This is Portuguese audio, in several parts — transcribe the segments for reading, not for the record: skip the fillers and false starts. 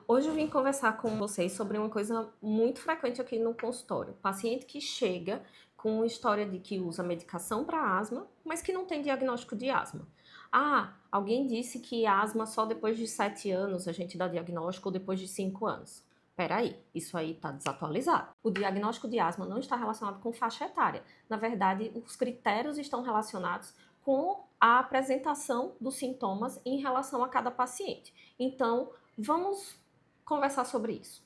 Hoje eu vim conversar com vocês sobre uma coisa muito frequente aqui no consultório. Paciente que chega com uma história de que usa medicação para asma, mas que não tem diagnóstico de asma. Ah, alguém disse que asma só depois de 7 anos a gente dá diagnóstico ou depois de 5 anos. Peraí, isso aí está desatualizado. O diagnóstico de asma não está relacionado com faixa etária. Na verdade, os critérios estão relacionados com a apresentação dos sintomas em relação a cada paciente. Então, vamos conversar sobre isso.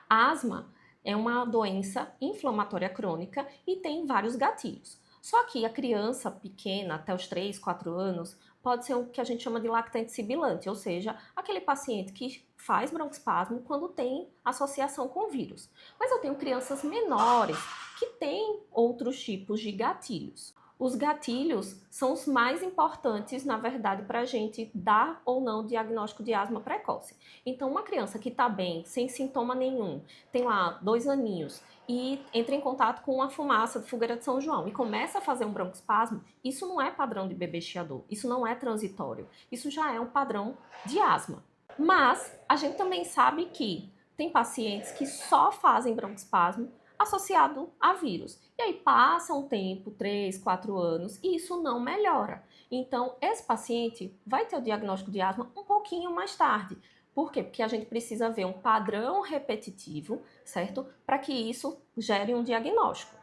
A asma é uma doença inflamatória crônica e tem vários gatilhos. Só que a criança pequena, até os 3, 4 anos, pode ser o que a gente chama de lactente sibilante, ou seja, aquele paciente que faz broncoespasmo quando tem associação com vírus. Mas eu tenho crianças menores que têm outros tipos de gatilhos. Os gatilhos são os mais importantes, na verdade, para a gente dar ou não diagnóstico de asma precoce. Então, uma criança que está bem, sem sintoma nenhum, tem lá 2 aninhos e entra em contato com uma fumaça de fogueira de São João e começa a fazer um broncoespasmo, isso não é padrão de bebê chiador, isso não é transitório, isso já é um padrão de asma. Mas a gente também sabe que tem pacientes que só fazem broncoespasmo associado a vírus. E aí passa um tempo, 3, 4 anos, e isso não melhora. Então, esse paciente vai ter o diagnóstico de asma um pouquinho mais tarde. Por quê? Porque a gente precisa ver um padrão repetitivo, certo? Para que isso gere um diagnóstico.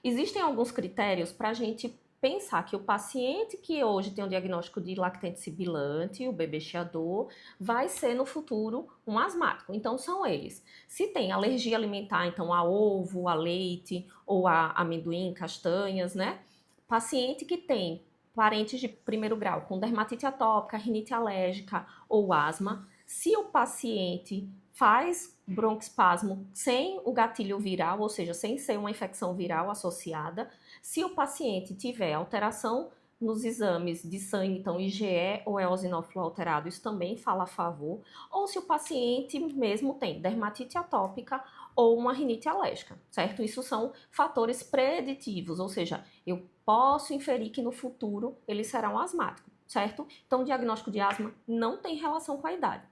Existem alguns critérios para a gente pensar que o paciente que hoje tem o diagnóstico de lactente sibilante, o bebê chiador, vai ser no futuro um asmático. Então são eles. Se tem alergia alimentar, então a ovo, a leite ou a amendoim, castanhas, né? Paciente que tem parentes de primeiro grau com dermatite atópica, rinite alérgica ou asma, se o paciente faz broncoespasmo sem o gatilho viral, ou seja, sem ser uma infecção viral associada, se o paciente tiver alteração nos exames de sangue, então IgE ou eosinófilo alterado, isso também fala a favor, ou se o paciente mesmo tem dermatite atópica ou uma rinite alérgica, certo? Isso são fatores preditivos, ou seja, eu posso inferir que no futuro ele será um asmático, certo? Então, o diagnóstico de asma não tem relação com a idade.